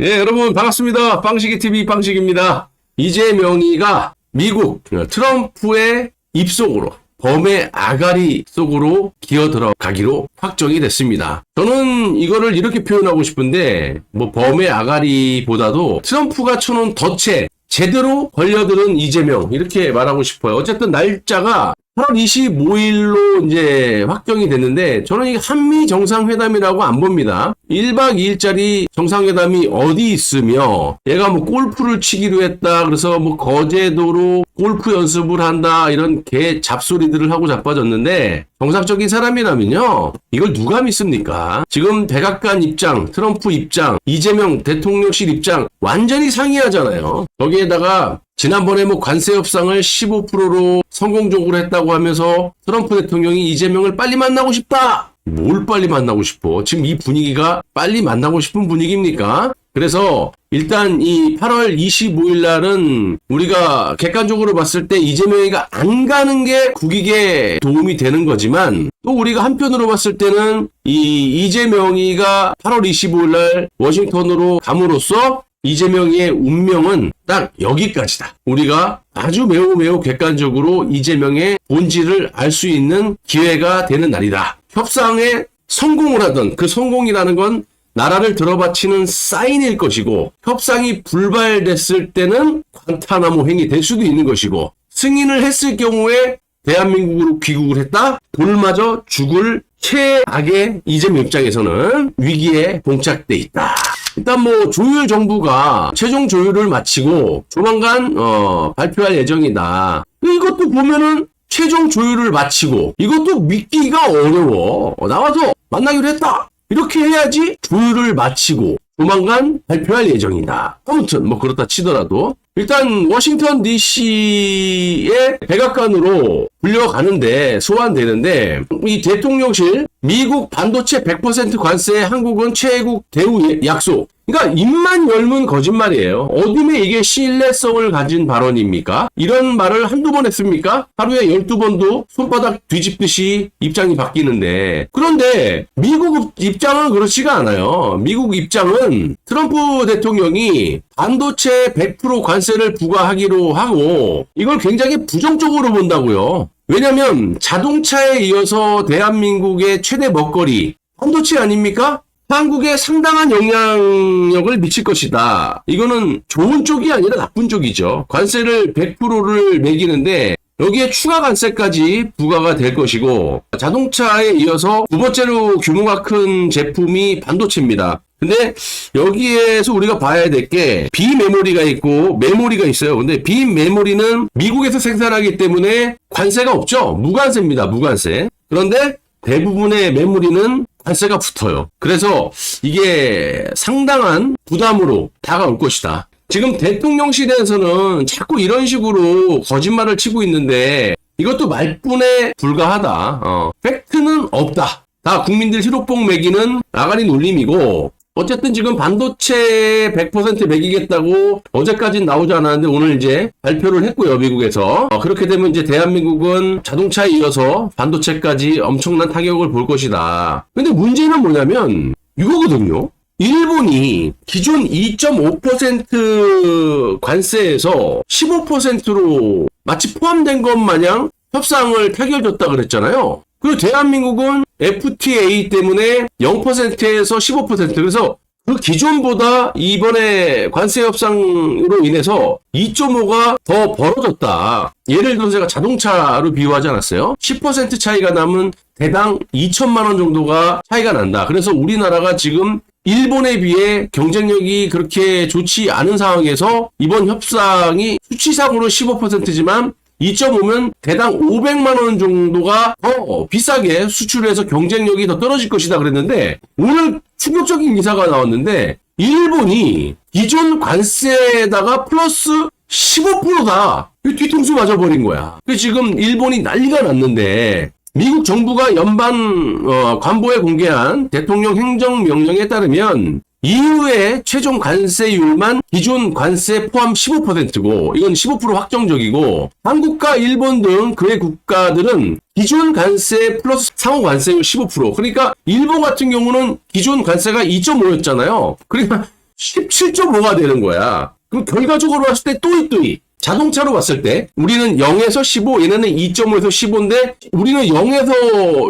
예, 여러분 반갑습니다. 빵식이TV 빵식입니다. 이재명이가 미국 트럼프의 입속으로 범의 아가리 속으로 기어 들어가기로 확정이 됐습니다. 저는 이거를 이렇게 표현하고 싶은데 범의 아가리보다도 트럼프가 쳐놓은 덫에 제대로 걸려드는 이재명 이렇게 말하고 싶어요. 어쨌든 날짜가 8월 25일로 이제 확정이 됐는데 저는 이게 한미 정상회담이라고 안 봅니다. 1박 2일짜리 정상회담이 어디 있으며 얘가 골프를 치기로 했다. 그래서 거제도로 골프 연습을 한다. 이런 개 잡소리들을 하고 자빠졌는데 정상적인 사람이라면요. 이걸 누가 믿습니까? 지금 백악관 입장, 트럼프 입장, 이재명 대통령실 입장 완전히 상이하잖아요. 거기에다가 지난번에 관세 협상을 15%로 성공적으로 했다고 하면서 트럼프 대통령이 이재명을 빨리 만나고 싶다. 뭘 빨리 만나고 싶어? 지금 이 분위기가 빨리 만나고 싶은 분위기입니까? 그래서 일단 이 8월 25일 날은 우리가 객관적으로 봤을 때 이재명이가 안 가는 게 국익에 도움이 되는 거지만 또 우리가 한편으로 봤을 때는 이 이재명이가 8월 25일 날 워싱턴으로 감으로써 이재명의 운명은 딱 여기까지다. 우리가 아주 매우 객관적으로 이재명의 본질을 알 수 있는 기회가 되는 날이다. 협상에 성공을 하던 그 성공이라는 건 나라를 들어바치는 사인일 것이고 협상이 불발됐을 때는 관타나모 행위 될 수도 있는 것이고 승인을 했을 경우에 대한민국으로 귀국을 했다? 돌마저 죽을 최악의 이재명 입장에서는 위기에 봉착돼 있다. 일단 조율 정부가 최종 조율을 마치고 조만간 발표할 예정이다. 이것도 보면은 최종 조율을 마치고 이것도 믿기가 어려워. 나와서 만나기로 했다. 이렇게 해야지 조율을 마치고 조만간 발표할 예정이다. 아무튼 그렇다 치더라도 일단 워싱턴 DC의 백악관으로 불려가는데 소환되는데 이 대통령실 미국 반도체 100% 관세에 한국은 최애국 대우 약속. 그러니까 입만 열면 거짓말이에요. 어둠에 이게 신뢰성을 가진 발언입니까? 이런 말을 한두 번 했습니까? 하루에 12번도 손바닥 뒤집듯이 입장이 바뀌는데 그런데 미국 입장은 그렇지가 않아요. 미국 입장은 트럼프 대통령이 반도체 100% 관세를 부과하기로 하고 이걸 굉장히 부정적으로 본다고요. 왜냐면 자동차에 이어서 대한민국의 최대 먹거리 반도체 아닙니까? 한국에 상당한 영향력을 미칠 것이다. 이거는 좋은 쪽이 아니라 나쁜 쪽이죠. 관세를 100%를 매기는데 여기에 추가 관세까지 부과가 될 것이고 자동차에 이어서 두 번째로 규모가 큰 제품이 반도체입니다. 근데 여기에서 우리가 봐야 될 게 비메모리가 있고 메모리가 있어요. 근데 비메모리는 미국에서 생산하기 때문에 관세가 없죠. 무관세입니다. 무관세. 그런데 대부분의 메모리는 관세가 붙어요. 그래서 이게 상당한 부담으로 다가올 것이다. 지금 대통령실에서는 자꾸 이런 식으로 거짓말을 치고 있는데 이것도 말뿐에 불과하다. 팩트는 없다. 다 국민들 희로뽕 매기는 아가리 놀림이고 어쨌든 지금 반도체 100% 매기겠다고 어제까지는 나오지 않았는데 오늘 이제 발표를 했고요, 미국에서. 그렇게 되면 이제 대한민국은 자동차에 이어서 반도체까지 엄청난 타격을 볼 것이다. 근데 문제는 뭐냐면 이거거든요. 일본이 기존 2.5% 관세에서 15%로 마치 포함된 것 마냥 협상을 타결줬다 그랬잖아요. 그리고 대한민국은 FTA 때문에 0%에서 15%. 그래서 그 기존보다 이번에 관세 협상으로 인해서 2.5가 더 벌어졌다. 예를 들어서 제가 자동차로 비유하지 않았어요? 10% 차이가 나면 대당 2천만 원 정도가 차이가 난다. 그래서 우리나라가 지금 일본에 비해 경쟁력이 그렇게 좋지 않은 상황에서 이번 협상이 수치상으로 15%지만 2.5면 대당 500만 원 정도가 더 비싸게 수출해서 경쟁력이 더 떨어질 것이다 그랬는데 오늘 충격적인 기사가 나왔는데 일본이 기존 관세에다가 플러스 15%다. 뒤통수 맞아버린 거야. 지금 일본이 난리가 났는데 미국 정부가 연방 관보에 공개한 대통령 행정명령에 따르면 이후에 최종 관세율만 기존 관세 포함 15%고 이건 15% 확정적이고 한국과 일본 등 그의 국가들은 기존 관세 플러스 상호 관세율 15%. 그러니까 일본 같은 경우는 기존 관세가 2.5였잖아요. 그러니까 17.5가 되는 거야. 그럼 결과적으로 봤을 때 또이또이. 자동차로 봤을 때 우리는 0에서 15, 얘네는 2.5에서 15인데 우리는 0에서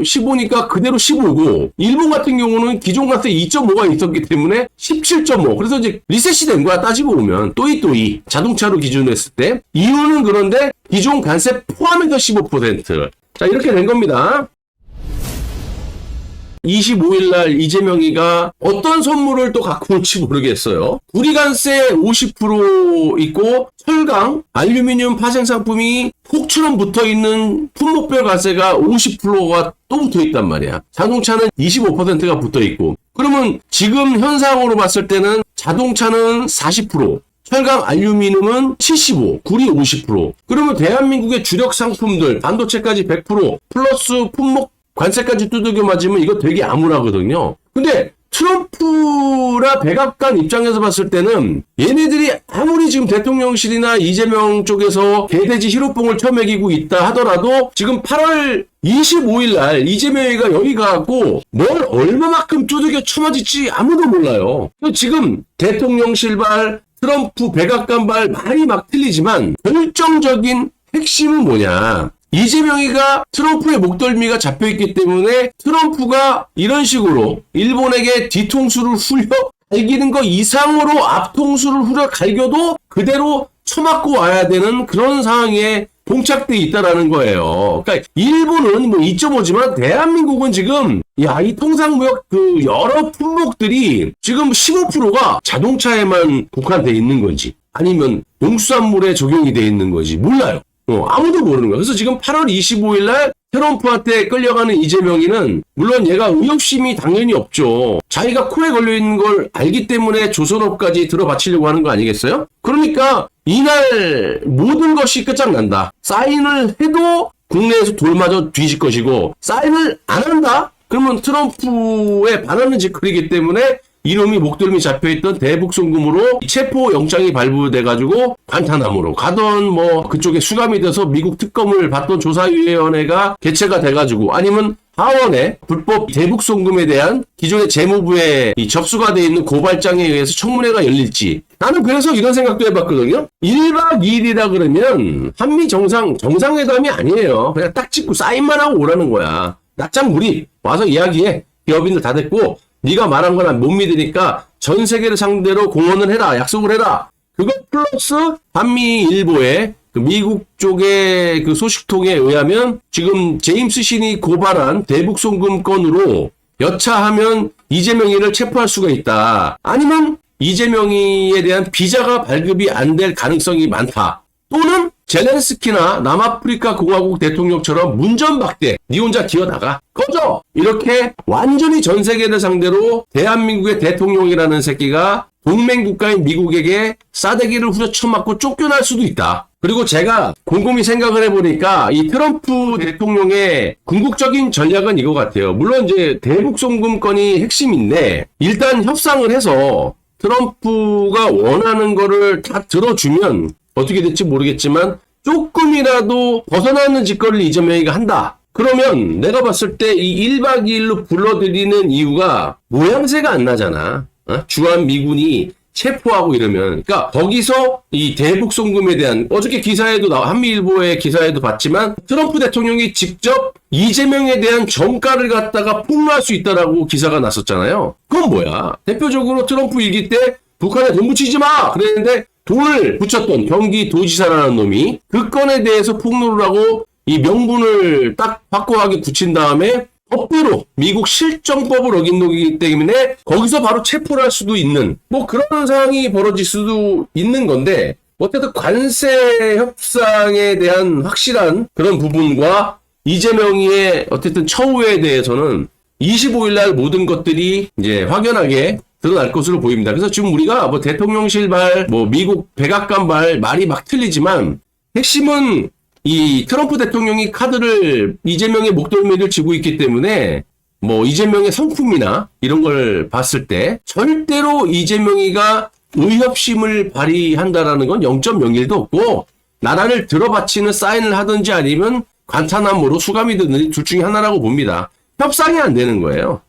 15니까 그대로 15고 일본 같은 경우는 기존 관세 2.5가 있었기 때문에 17.5. 그래서 이제 리셋이 된 거야. 따지고 보면 또이또이 자동차로 기준으로 했을 때 이유는 그런데 기존 관세 포함해서 15%. 자, 이렇게 된 겁니다. 25일 날 이재명이가 어떤 선물을 또 갖고 올지 모르겠어요. 구리관세 50% 있고 철강, 알루미늄 파생 상품이 폭처럼 붙어있는 품목별 관세가 50%가 또 붙어있단 말이야. 자동차는 25%가 붙어있고 그러면 지금 현상으로 봤을 때는 자동차는 40%, 철강, 알루미늄은 75, 구리 50%. 그러면 대한민국의 주력 상품들, 반도체까지 100%, 플러스 품목 관세까지 두들겨 맞으면 이거 되게 암울하거든요. 근데 트럼프나 백악관 입장에서 봤을 때는 얘네들이 아무리 지금 대통령실이나 이재명 쪽에서 개돼지 히로뽕을 쳐먹이고 있다 하더라도 지금 8월 25일 날 이재명이가 여기 가고 뭘 얼마만큼 두들겨 쳐맞을지 아무도 몰라요. 지금 대통령실발, 트럼프 백악관발 말이 막 틀리지만 결정적인 핵심은 뭐냐. 이재명이가 트럼프의 목덜미가 잡혀있기 때문에 트럼프가 이런 식으로 일본에게 뒤통수를 후려 갈기는 거 이상으로 앞통수를 후려 갈겨도 그대로 쳐맞고 와야 되는 그런 상황에 봉착돼 있다라는 거예요. 그러니까 일본은 뭐 2.5지만 대한민국은 지금 이 통상무역 그 여러 품목들이 지금 15%가 자동차에만 국한돼 있는 건지 아니면 농수산물에 적용이 돼 있는 건지 몰라요. 아무도 모르는 거야. 그래서 지금 8월 25일 날 트럼프한테 끌려가는 이재명이는 물론 얘가 의협심이 당연히 없죠. 자기가 코에 걸려있는 걸 알기 때문에 조선업까지 들어바치려고 하는 거 아니겠어요? 그러니까 이날 모든 것이 끝장난다. 사인을 해도 국내에서 돌마저 뒤질 것이고 사인을 안 한다? 그러면 트럼프에 반하는 짓거리기 때문에 이놈이 목덜미 잡혀있던 대북송금으로 체포 영장이 발부돼가지고 관타나무로 가던 뭐 그쪽에 수감이 돼서 미국 특검을 받던 조사위원회가 개최가 돼가지고 아니면 하원에 불법 대북송금에 대한 기존의 재무부에 접수가 돼 있는 고발장에 의해서 청문회가 열릴지 나는 그래서 이런 생각도 해봤거든요. 1박 2일이라 그러면 한미 정상회담이 아니에요. 그냥 딱 찍고 사인만 하고 오라는 거야. 낮장 무리 와서 이야기해. 기업인들 다 됐고 네가 말한 거나 못 믿으니까 전 세계를 상대로 공언을 해라. 약속을 해라. 그것 플러스 한미일보의 그 미국 쪽의 그 소식통에 의하면 지금 제임스 신이 고발한 대북송금 건으로 여차하면 이재명이를 체포할 수가 있다. 아니면 이재명이에 대한 비자가 발급이 안 될 가능성이 많다. 또는 젤렌스키나 남아프리카 공화국 대통령처럼 문전박대 니 혼자 기어나가 꺼져 이렇게 완전히 전 세계를 상대로 대한민국의 대통령이라는 새끼가 동맹국가인 미국에게 싸대기를 후려쳐맞고 쫓겨날 수도 있다. 그리고 제가 곰곰이 생각을 해보니까 이 트럼프 대통령의 궁극적인 전략은 이거 같아요. 물론 이제 대북송금건이 핵심인데 일단 협상을 해서 트럼프가 원하는 거를 다 들어주면 어떻게 될지 모르겠지만 조금이라도 벗어나는 짓거리를 이재명이가 한다. 그러면 내가 봤을 때 이 1박 2일로 불러들이는 이유가 모양새가 안 나잖아. 주한 미군이 체포하고 이러면. 그러니까 거기서 이 대북송금에 대한 어저께 기사에도 한미일보의 기사에도 봤지만 트럼프 대통령이 직접 이재명에 대한 정가를 갖다가 폭로할 수 있다라고 기사가 났었잖아요. 그건 뭐야? 대표적으로 트럼프 일기 때 북한에 돈 붙이지 마! 그랬는데 돈을 붙였던 경기도지사라는 놈이 그 건에 대해서 폭로를 하고 이 명분을 딱 확고하게 굳힌 다음에 법대로 미국 실정법을 어긴 놈이기 때문에 거기서 바로 체포를 할 수도 있는 뭐 그런 상황이 벌어질 수도 있는 건데 어쨌든 관세 협상에 대한 확실한 그런 부분과 이재명이의 어쨌든 처우에 대해서는 25일 날 모든 것들이 이제 확연하게 드러날 것으로 보입니다. 그래서 지금 우리가 뭐 대통령실 발, 뭐 미국 백악관 발 말이 막 틀리지만 핵심은 이 트럼프 대통령이 카드를 이재명의 목덜미를 쥐고 있기 때문에 뭐 이재명의 성품이나 이런 걸 봤을 때 절대로 이재명이가 의협심을 발휘한다라는 건 0.01도 없고 나라를 들어바치는 사인을 하든지 아니면 관타나무로 수감이 되든지 둘 중에 하나라고 봅니다. 협상이 안 되는 거예요.